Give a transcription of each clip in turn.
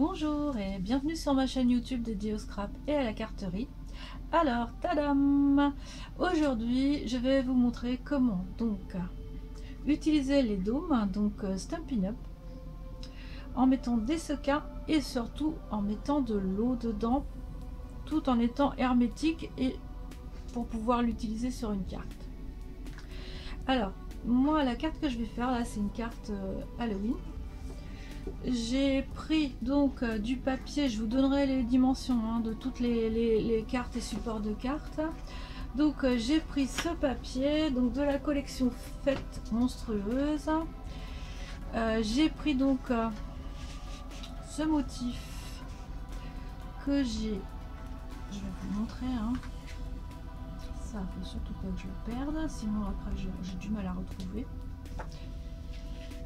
Bonjour et bienvenue sur ma chaîne YouTube dédiée au scrap et à la carterie. Alors, tadam! Aujourd'hui, je vais vous montrer comment donc utiliser les dômes, donc Stampin' Up, en mettant des sequins et surtout en mettant de l'eau dedans, tout en étant hermétique et pour pouvoir l'utiliser sur une carte. Alors, moi, la carte que je vais faire là, c'est une carte Halloween. J'ai pris donc du papier, je vous donnerai les dimensions de toutes les cartes et supports de cartes. Donc j'ai pris ce papier donc de la collection Fête Monstrueuse. J'ai pris donc ce motif que j'ai, je vais vous montrer, ça faut surtout pas que je le perde, sinon après j'ai du mal à retrouver.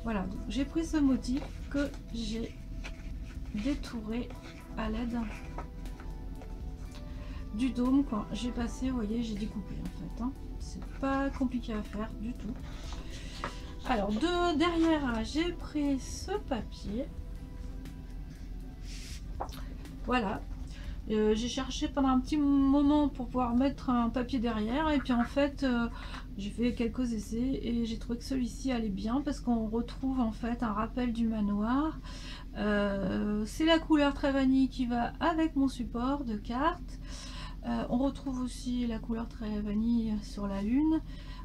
Voilà, j'ai pris ce motif que j'ai détouré à l'aide du dôme quand j'ai passé, vous voyez, j'ai découpé en fait. C'est pas compliqué à faire du tout. Alors derrière, j'ai pris ce papier. Voilà. J'ai cherché pendant un petit moment pour pouvoir mettre un papier derrière et puis en fait j'ai fait quelques essais et j'ai trouvé que celui-ci allait bien parce qu'on retrouve en fait un rappel du manoir. C'est la couleur très vanille qui va avec mon support de carte. On retrouve aussi la couleur très vanille sur la lune.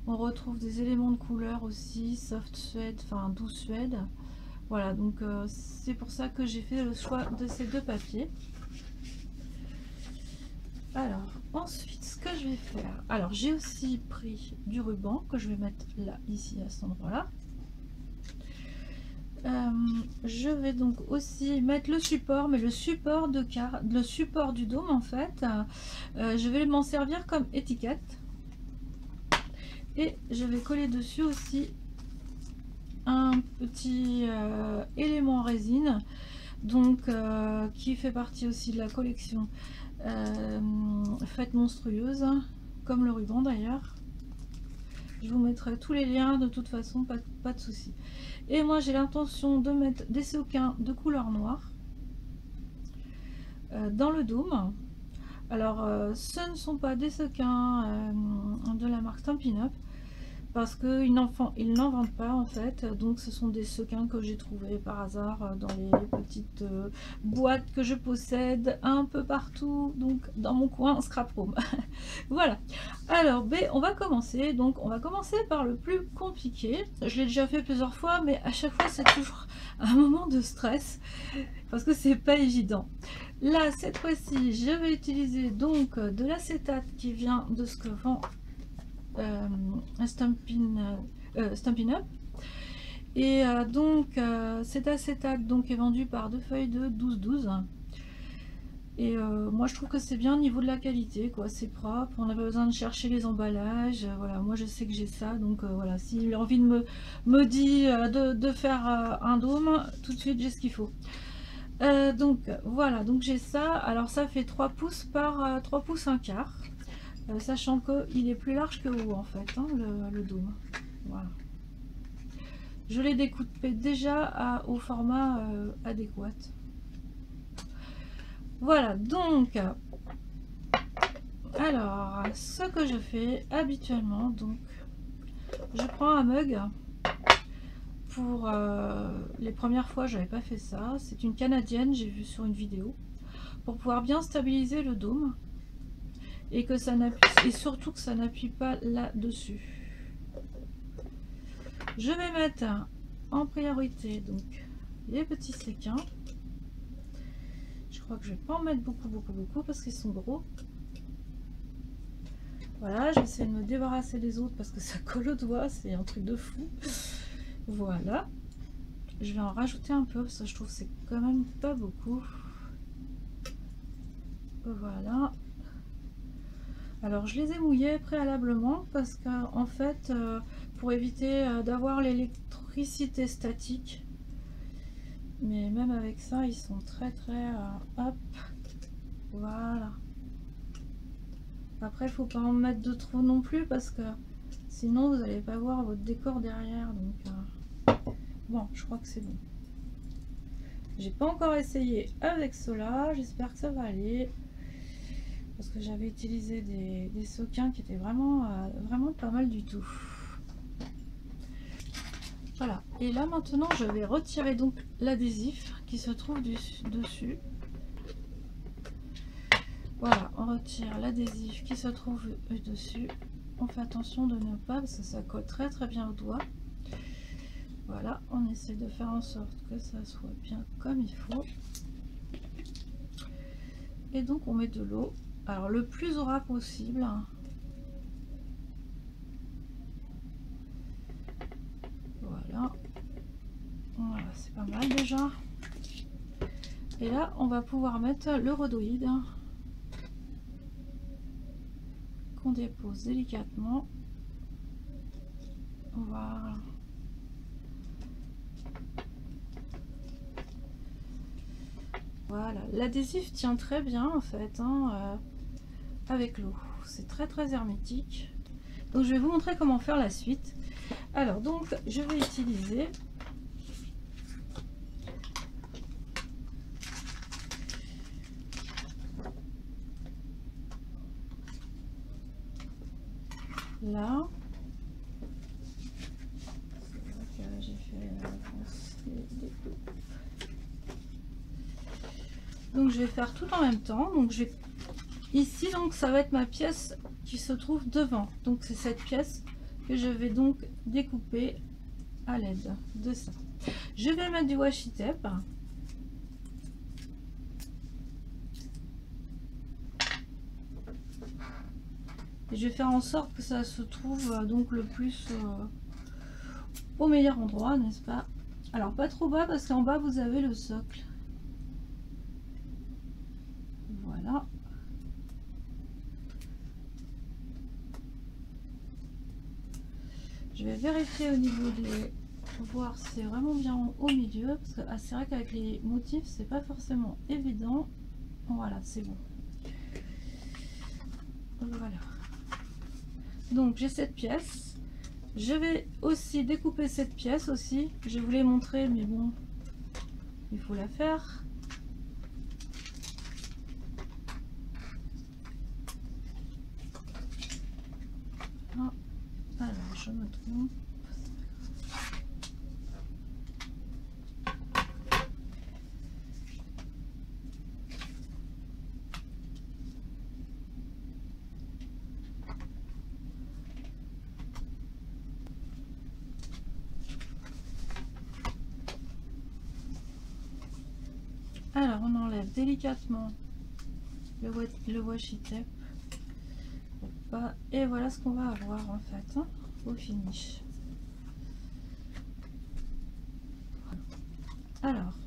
On retrouve des éléments de couleur aussi, soft suède, enfin douce suède. Voilà, donc c'est pour ça que j'ai fait le choix de ces deux papiers. Alors ensuite ce que je vais faire, alors j'ai aussi pris du ruban que je vais mettre là, ici à cet endroit là. Je vais donc aussi mettre le support, mais le support le support du dôme en fait, je vais m'en servir comme étiquette et je vais coller dessus aussi un petit élément en résine donc qui fait partie aussi de la collection Fête Monstrueuse, comme le ruban d'ailleurs. Je vous mettrai tous les liens de toute façon, pas de souci. Et moi j'ai l'intention de mettre des sequins de couleur noire dans le dôme. Alors ce ne sont pas des sequins de la marque Stampin' Up parce qu'ils n'en vendent pas en fait, donc ce sont des sequins que j'ai trouvé par hasard dans les petites boîtes que je possède un peu partout, donc dans mon coin scrap room. Voilà, alors on va commencer, donc on va commencer par le plus compliqué. Je l'ai déjà fait plusieurs fois, mais à chaque fois c'est toujours un moment de stress parce que c'est pas évident. Là cette fois-ci je vais utiliser donc de l'acétate qui vient de ce que vend Stampin' Up, et donc cet acétate donc est vendu par deux feuilles de 12-12 et moi je trouve que c'est bien au niveau de la qualité, quoi, c'est propre, on n'a pas besoin de chercher les emballages, voilà, moi je sais que j'ai ça, donc voilà, s'il a envie de me dit de faire un dôme, tout de suite j'ai ce qu'il faut. Donc voilà, donc j'ai ça, alors ça fait 3 pouces par 3 pouces un quart. Sachant qu'il est plus large que haut en fait, le dôme. Voilà. Je l'ai découpé déjà au format adéquat. Voilà, donc alors ce que je fais habituellement, donc je prends un mug. Pour les premières fois j'avais pas fait ça, c'est une canadienne, j'ai vu sur une vidéo, pour pouvoir bien stabiliser le dôme et que ça n'appuie, et surtout que ça n'appuie pas là-dessus. Je vais mettre en priorité donc les petits séquins. Je crois que je vais pas en mettre beaucoup parce qu'ils sont gros. Voilà, je vais essayer de me débarrasser des autres parce que ça colle au doigt, c'est un truc de fou. Voilà, je vais en rajouter un peu parce que je trouve que c'est quand même pas beaucoup. Voilà. Alors je les ai mouillés préalablement parce qu'en fait pour éviter d'avoir l'électricité statique, mais même avec ça ils sont très hop, voilà. Après il faut pas en mettre de trop non plus parce que sinon vous n'allez pas voir votre décor derrière, donc bon, je crois que c'est bon. J'ai pas encore essayé avec cela, j'espère que ça va aller. Parce que j'avais utilisé des sequins qui étaient vraiment, vraiment pas mal du tout. Voilà, et là maintenant je vais retirer donc l'adhésif qui se trouve dessus. Voilà, on retire l'adhésif qui se trouve dessus. On fait attention de ne pas, parce que ça colle très très bien au doigt. Voilà, on essaie de faire en sorte que ça soit bien comme il faut. Et donc on met de l'eau, alors le plus au ras possible. Voilà, voilà, c'est pas mal déjà. Et là on va pouvoir mettre le rhodoïde qu'on dépose délicatement. Voilà. Voilà, l'adhésif tient très bien en fait avec l'eau. C'est très très hermétique. Donc je vais vous montrer comment faire la suite. Alors donc je vais utiliser là. J'ai fait donc je vais faire tout en même temps. Donc je vais ici, donc ça va être ma pièce qui se trouve devant. Donc c'est cette pièce que je vais donc découper à l'aide de ça. Je vais mettre du washi tape. Et je vais faire en sorte que ça se trouve donc le plus au meilleur endroit, n'est-ce pas? Alors pas trop bas parce qu'en bas vous avez le socle. Voilà. Je vais vérifier au niveau des... voir si c'est vraiment bien au milieu, parce que c'est vrai qu'avec les motifs c'est pas forcément évident. Voilà, c'est bon. Voilà. Donc j'ai cette pièce. Je vais aussi découper cette pièce aussi. Je vous l'ai montré, mais bon, il faut la faire. Ah, alors je me trompe. Alors on enlève délicatement le washi tape. Et voilà ce qu'on va avoir en fait au finish. Alors,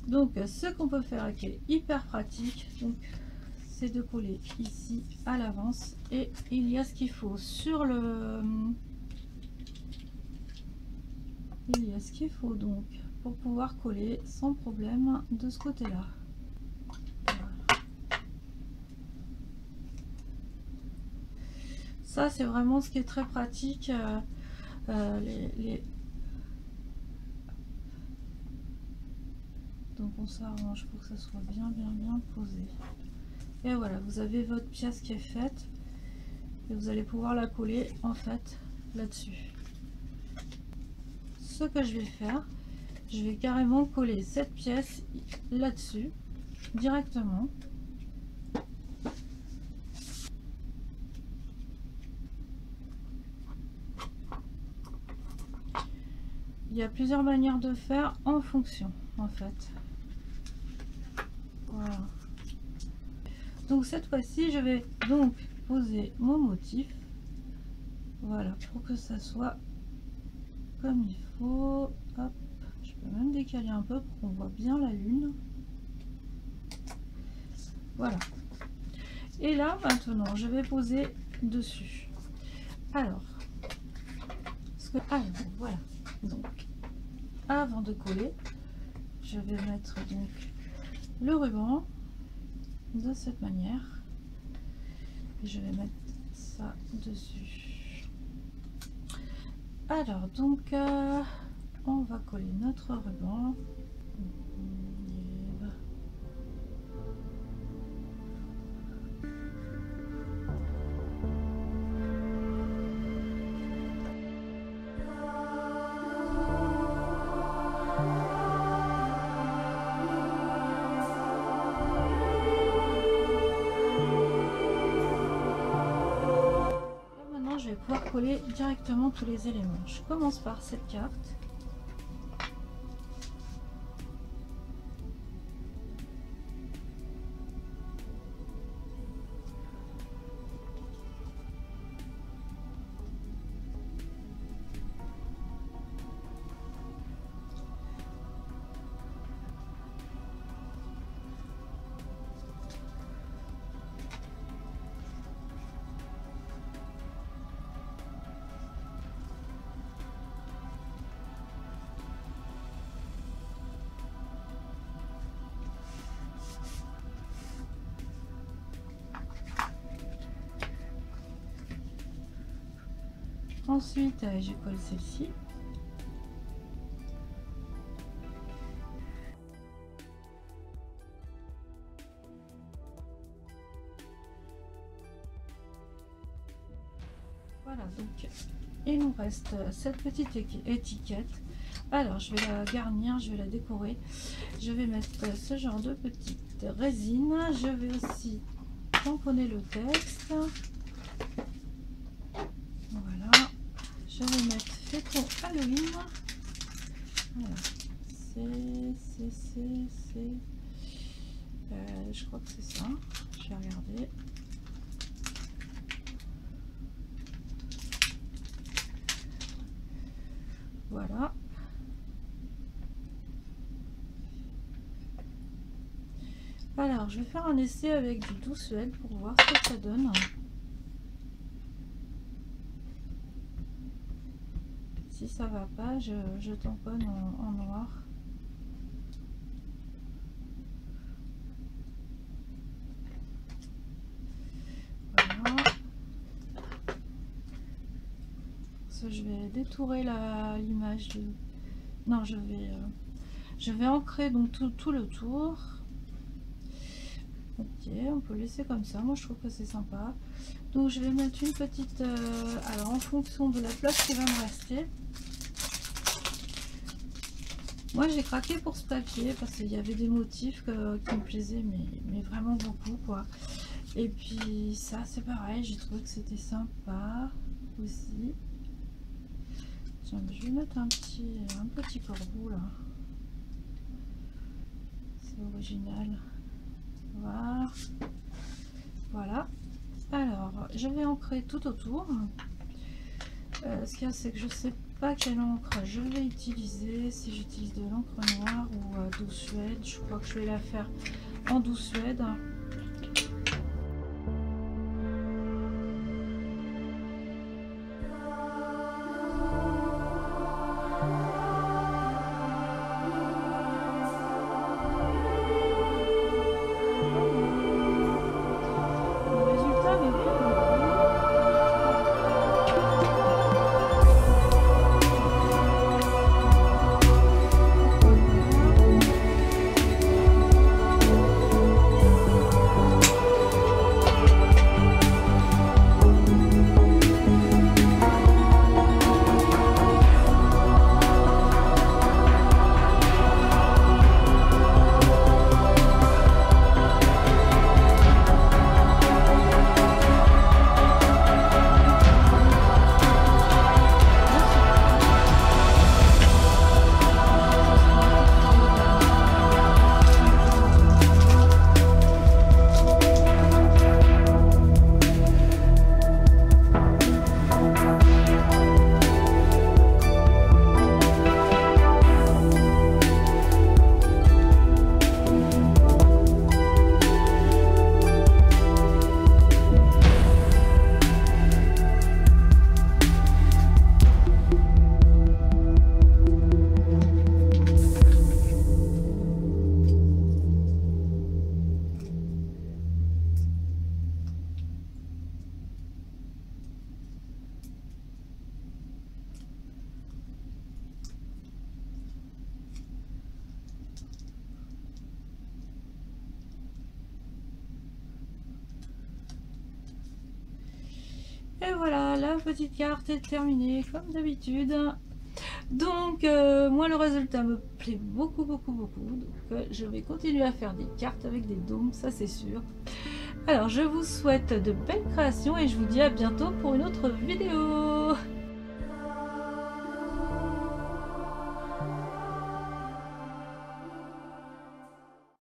donc ce qu'on peut faire qui est hyper pratique, donc c'est de coller ici à l'avance, et il y a ce qu'il faut sur le... Il y a ce qu'il faut donc pour pouvoir coller sans problème de ce côté-là. Ça c'est vraiment ce qui est très pratique. Donc on s'arrange pour que ça soit bien posé. Et voilà, vous avez votre pièce qui est faite et vous allez pouvoir la coller en fait là-dessus. Ce que je vais faire, je vais carrément coller cette pièce là-dessus directement. Il y a plusieurs manières de faire en fonction en fait. Voilà. Donc cette fois-ci je vais donc poser mon motif, voilà, pour que ça soit comme il faut. Hop, je peux même décaler un peu pour qu'on voit bien la lune. Voilà. Et là maintenant je vais poser dessus. Alors, voilà, donc avant de coller je vais mettre donc le ruban de cette manière et je vais mettre ça dessus. Alors donc on va coller notre ruban. Je vais pouvoir coller directement tous les éléments. Je commence par cette carte. Ensuite, je colle celle-ci. Voilà, donc il nous reste cette petite étiquette. Alors, je vais la garnir, je vais la décorer. Je vais mettre ce genre de petite résine. Je vais aussi tamponner le texte. Voilà. Je vais mettre Fêtons Halloween. Voilà. Je crois que c'est ça. Je vais regarder. Voilà. Alors, je vais faire un essai avec du doux suède pour voir ce que ça donne. Si ça va pas, je tamponne en noir. Voilà. Je vais détourer l'image de... Non, je vais ancrer donc tout le tour. Ok, on peut laisser comme ça. Moi, je trouve que c'est sympa. Donc, je vais mettre une petite... alors, en fonction de la place qui va me rester. Moi, j'ai craqué pour ce papier parce qu'il y avait des motifs qui me plaisaient, mais vraiment beaucoup, quoi. Et puis, ça, c'est pareil. J'ai trouvé que c'était sympa aussi. Tiens, je vais mettre un petit corbeau, là. C'est original. Voilà. Alors, je vais ancrer tout autour. Ce qu'il y a, c'est que je sais pas quelle encre je vais utiliser. Si j'utilise de l'encre noire ou doux suède, je crois que je vais la faire en doux suède. Et voilà, la petite carte est terminée comme d'habitude. Donc moi le résultat me plaît beaucoup. Donc je vais continuer à faire des cartes avec des dômes, ça c'est sûr. Alors je vous souhaite de belles créations et je vous dis à bientôt pour une autre vidéo.